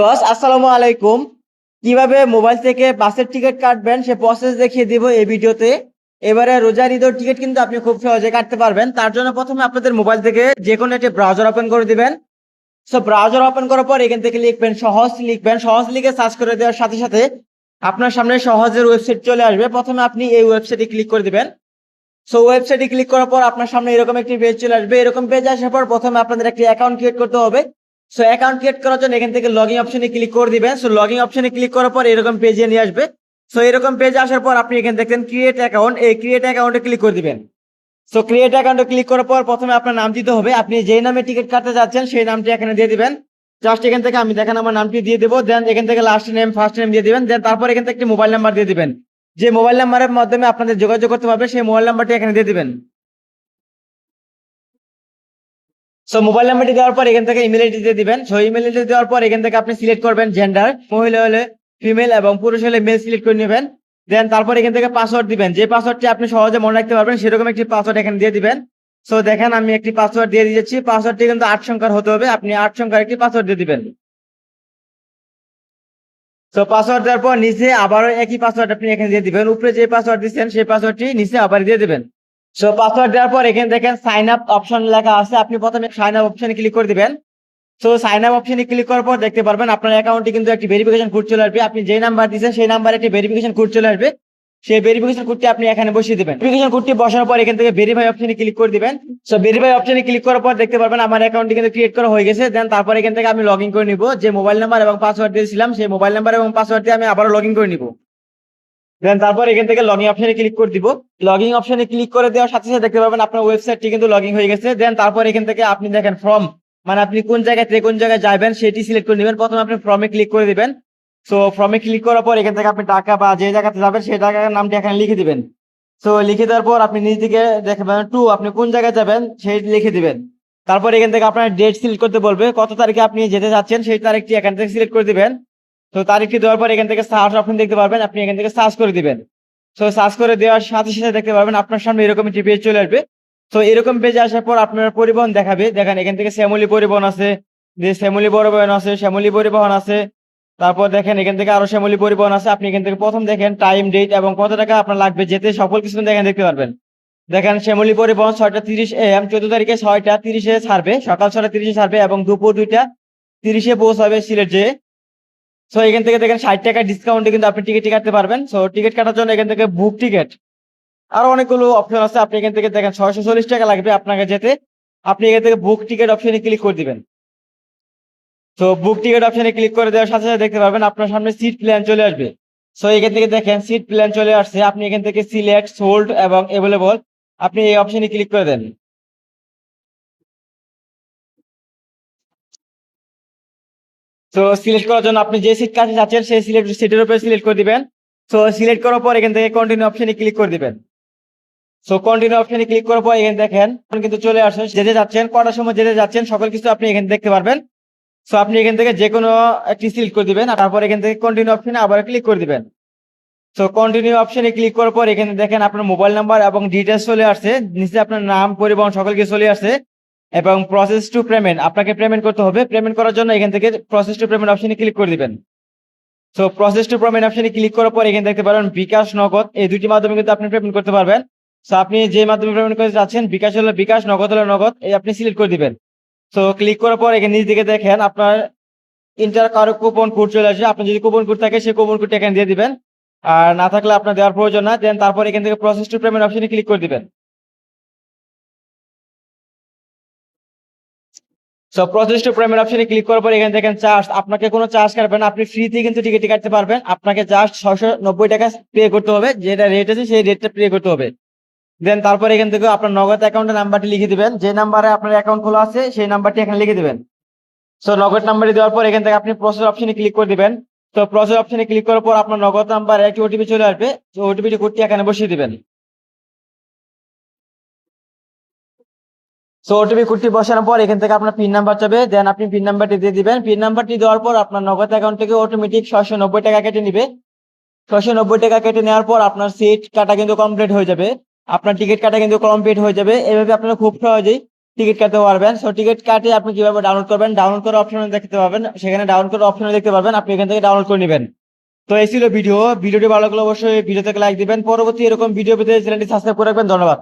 আসসালামু আলাইকুম। কিভাবে মোবাইল থেকে বাসের টিকিট কাটবেন সে প্রসেস দেখিয়ে দিব এই ভিডিওতে। এবারে রোজার ঈদের টিকিট কিন্তু আপনি খুব সহজে কাটতে পারবেন। তার জন্য প্রথমে আপনাদের মোবাইল থেকে যে কোনো একটি ব্রাউজার ওপেন করে দিবেন। সো ব্রাউজার ওপেন করার পর এখান থেকে লিখবেন সহজ লিখে সার্চ করে দেওয়ার সাথে সাথে আপনার সামনে সহজের ওয়েবসাইট চলে আসবে। প্রথমে আপনি এই ওয়েবসাইটে ক্লিক করে দিবেন। সো ওয়েবসাইটে ক্লিক করার পর আপনার সামনে এরকম একটি পেজ চলে আসবে। এরকম পেজ আসার পর প্রথমে আপনাদের একটি অ্যাকাউন্ট ক্রিয়েট করতে হবে। সো অ্যাকাউন্ট ক্রিয়েট করার জন্য এখান থেকে লগইন অপশনে ক্লিক করে দিবেন। সো লগইন অপশনে ক্লিক করার পর এরকম পেজে নিয়ে আসবে। সো এরকম পেজে আসার পর আপনি এখানে দেখেন ক্রিয়েট অ্যাকাউন্ট, এই ক্রিয়েট অ্যাকাউন্টে ক্লিক করে দিবেন। সো ক্রিয়েট অ্যাকাউন্টে ক্লিক করার পর প্রথমে আপনার নাম দিতে হবে। আপনি যেই নামে টিকিট কাটতে যাচ্ছেন সেই নামটি এখানে দিয়ে দিবেন। জাস্ট এখান থেকে আমি দেখেন আমার নামটি দিয়ে দেবো। দেন এখান থেকে লাস্ট নেম ফার্স্ট নেম দিয়ে দিবেন। দেন তারপর এখান থেকে একটি মোবাইল নাম্বার দিয়ে দিবেন। যে মোবাইল নাম্বারের মাধ্যমে আপনাদের যোগাযোগ করতে পারবে সেই মোবাইল নাম্বারটি এখানে দিয়ে দিবেন। সো মোবাইল নাম্বারটি দেওয়ার পর এখান থেকে ইমেল আইডি দিয়ে দিবেন। সো ইমেল আইডি দেওয়ার পর এখান থেকে আপনি সিলেক্ট করবেন জেন্ডার, মহিলা হলে ফিমেল এবং পুরুষ হলে মেল সিলেক্ট করে নেবেন। দেন তারপর এখান থেকে পাসওয়ার্ড দিবেন। যে পাসওয়ার্ডটি আপনি সহজে মনে রাখতে পারবেন সেরকম একটি পাসওয়ার্ড এখানে দিয়ে দিবেন। সো দেখেন আমি একটি পাসওয়ার্ড দিয়ে দিয়েছি। পাসওয়ার্ডটি কিন্তু 8 সংখ্যার হতে হবে। আপনি 8 সংখ্যার একটি পাসওয়ার্ড দিয়ে দিবেন। সো পাসওয়ার্ড দেওয়ার পর নিচে আবারও একই পাসওয়ার্ড আপনি এখানে দিয়ে দিবেন। উপরে যে পাসওয়ার্ড দিচ্ছেন সেই পাসওয়ার্ডটি নিচে আবার দিয়ে দিবেন। সো পাসওয়ার্ড দেওয়ার পর এখানে দেখেন সাইন আপ অপশন লেখা আছে। আপনি প্রথমে সাইন আপ অপশনে ক্লিক করে দিবেন। সো সাইন আপ অপশনে ক্লিক করার পর দেখতে পারবেন আপনার অ্যাকাউন্টে কিন্তু একটি ভেরিফিকেশন কোড চলে আসবে। আপনি যে নাম্বার দিয়েছেন সেই নাম্বারে একটি ভেরিফিকেশন কোড চলে আসবে। সেই ভেরিফিকেশন কোডটি আপনি এখানে বসিয়ে দিবেন। ভেরিফিকেশন কোডটি বসানোর পর এখান থেকে ভেরিফাই অপশনে ক্লিক করে দিবেন। সো ভেরিফাই অপশনে ক্লিক করার পর দেখতে পারবেন আমার অ্যাকাউন্টটি কিন্তু ক্রিয়েট করা হয়ে গেছে। দেন তারপর এখান থেকে আমি লগ ইন করে নিব। যে মোবাইল নাম্বার এবং পাসওয়ার্ড দিয়েছিলাম সেই মোবাইল নাম্বার এবং পাসওয়ার্ড দিয়ে আমি আবারও লগ ইন করে নিব। দেন তারপর এখান থেকে লগইন অপশনে ক্লিক করে দিব। লগইন অপশনে ক্লিক করে দেওয়ার সাথে সাথে দেখতে পাবেন আপনার ওয়েবসাইটটি কিন্তু লগইন হয়ে গেছে। দেন তারপর এখান থেকে আপনি দেখেন ফর্ম, মানে আপনি কোন জায়গা থেকে কোন জায়গায় যাবেন সেটি সিলেক্ট করে নেবেন। প্রথমে আপনি ফর্মে ক্লিক করে দিবেন। সো ফর্মে ক্লিক করার পর এখান থেকে আপনি টাকা বা যে জায়গাতে যাবেন সেই জায়গার নামটি এখানে লিখে দিবেন। সো লিখে দেওয়ার পর আপনি নিচ দিকে দেখবেন আপনি কোন জায়গায় যাবেন সেই লিখে দিবেন। তারপর এখান থেকে আপনার ডেট সিলেক্ট করতে বলবে, কত তারিখে আপনি যেতে যাচ্ছেন সেই তারিখটি এখান থেকে সিলেক্ট করে দিবেন। তো তারিখটি দেওয়ার পর এখান থেকে সার্চ অপশন দেখতে পারবেন, আপনি এখান থেকে সার্চ করে দিবেন। সো সার্চ করে দেওয়ার সাথে সাথে দেখতে পারবেন আপনার সামনে এরকম একটি পেজ চলে আসবে। তো এরকম পেজে আসার পর আপনার পরিবহন দেখাবে। দেখেন এখান থেকে শ্যামলী পরিবহন আছে, যে শ্যামলী পরিবহন আছে, শ্যামলী পরিবহন আছে। তারপর দেখেন এখান থেকে আরো শ্যামলী পরিবহন আছে। আপনি এখান থেকে প্রথম দেখেন টাইম, ডেট এবং কত টাকা আপনার লাগবে যেতে, সকল কিছু দেখেন দেখতে পারবেন। দেখেন শ্যামলী পরিবহন 6টা 30 AM 14 তারিখে 6টা 30-এ ছাড়বে, সকাল 6টা 30-এ ছাড়বে এবং দুপুর 2টা 30-এ পৌঁছাবে সিলেট যেয়ে। সো এখান থেকে দেখেন 60 টাকা ডিসকাউন্টে কিন্তু আপনি টিকিট কাটতে পারবেন। সো টিকিট কাটার জন্য এখান থেকে বুক টিকিট, আরো অনেকগুলো অপশন আছে। আপনি এখান থেকে দেখেন 640 টাকা লাগবে আপনাকে যেতে। আপনি এখান থেকে বুক টিকিট অপশনে ক্লিক করে দিবেন। তো বুক টিকিট অপশনে ক্লিক করে দেওয়ার সাথে সাথে দেখতে পারবেন আপনার সামনে সিট প্ল্যান চলে আসবে। সো এখান থেকে দেখেন সিট প্ল্যান চলে আসছে। আপনি এখান থেকে সিলেক্ট, সোল্ড এবং অ্যাভেলেবল আপনি এই অপশনে ক্লিক করে দেন। তো সিলেক্ট করার জন্য আপনি যে সিট কাছে যাচ্ছেন সেই সিটের উপরে সিলেক্ট করে দিবেন। তো সিলেক্ট করার পর এখান থেকে কন্টিনিউ অপশনে ক্লিক করে দিবেন। সো কন্টিনিউ অপশনে ক্লিক করার পর এখানে দেখেন এখন কিন্তু চলে আসছে যেতে যাচ্ছেন, কটার সময় যেতে যাচ্ছেন সকল কিছু আপনি এখানে দেখতে পারবেন। সো আপনি এখান থেকে যে কোনো একটি সিলেক্ট করে দিবেন। তারপর এখান থেকে কন্টিনিউ অপশনে আবার ক্লিক করে দিবেন। সো কন্টিনিউ অপশনে ক্লিক করার পর এখানে দেখেন আপনার মোবাইল নাম্বার এবং ডিটেলস চলে আসছে। নিচে আপনার নাম, পরিবহন সকল কিছু চলে আসছে এবং প্রসেস টু পেমেন্ট, আপনাকে পেমেন্ট করতে হবে। পেমেন্ট করার জন্য এখান থেকে প্রসেস টু পেমেন্ট অপশনে ক্লিক করে দিবেন। সো প্রসেস টু পেমেন্ট অপশনে ক্লিক করার পর এখানে দেখতে পারেন বিকাশ, নগদ, এই দুটি মাধ্যমে কিন্তু আপনি পেমেন্ট করতে পারবেন। সো আপনি যে মাধ্যমে পেমেন্ট করতে চাচ্ছেন, বিকাশ হলে বিকাশ, নগদ হলে নগদ, এই আপনি সিলেক্ট করে দিবেন। সো ক্লিক করার পর এখানে নিচ দিকে দেখেন আপনার ইন্টার কারো কুপন কোড চলে আসে। আপনি যদি কুপন কোড থাকে সেই কুপন কোডটা এখানে দিয়ে দিবেন, আর না থাকলে আপনার দেওয়ার প্রয়োজন না। দেন তারপর এখান থেকে প্রসেস টু পেমেন্ট অপশনে ক্লিক করে দিবেন। সো প্রসেস টু পেমেন্ট অপশনে ক্লিক করার পর এখানে দেখেন চার্জ, আপনাকে কোনো চার্জ কাটবেন না, আপনি ফ্রিতে কিন্তু টিকিট কাটতে পারবেন। আপনাকে জাস্ট 690 টাকা পে করতে হবে, যেটা রেট আছে সেই রেটটা পে করতে হবে। দেন তারপর এখান থেকে আপনার নগদ অ্যাকাউন্টের নাম্বারটি লিখে দিবেন। যে নাম্বারে আপনার অ্যাকাউন্ট খোলা আছে সেই নাম্বারটি এখানে লিখে দিবেন। সো নগদ নাম্বারটি দেওয়ার পর এখান থেকে আপনি প্রসেস অপশনে ক্লিক করে দিবেন। তো প্রসেস অপশনে ক্লিক করার পর আপনার নগদ নাম্বারে একটি ওটিপি চলে আসবে। তো ওটিপি কোডটি এখানে বসিয়ে দিবেন। সো ওটিপি কোডটি বসানোর পর এখান থেকে আপনার পিন নাম্বার চাবে, দেন আপনি পিন নাম্বারটি দিয়ে দিবেন। পিন নাম্বারটি দেওয়ার পর আপনার নগদ অ্যাকাউন্ট থেকে অটোমেটিক 690 টাকা কেটে নিবে। 690 টাকা কেটে নেওয়ার পর আপনার সিট কাটা কিন্তু কমপ্লিট হয়ে যাবে, আপনার টিকিট কাটা কিন্তু কমপ্লিট হয়ে যাবে। এভাবে আপনারা খুব সহজেই টিকিট কাটতে পারবেন। সো টিকিট কাটে আপনি কিভাবে ডাউনলোড করবেন, ডাউনলোড করার অপশনে দেখতে পাবেন, সেখানে ডাউনলোড করার অপশনে দেখতে পারবেন, আপনি এখান থেকে ডাউনলোড করে নেবেন। তো এই ছিল ভিডিওটি ভালো লাগলে অবশ্যই ভিডিওতে লাইক দিবেন। পরবর্তী এরকম ভিডিও পেতে চ্যানেলটি সাবস্ক্রাইব করে রাখবেন। ধন্যবাদ।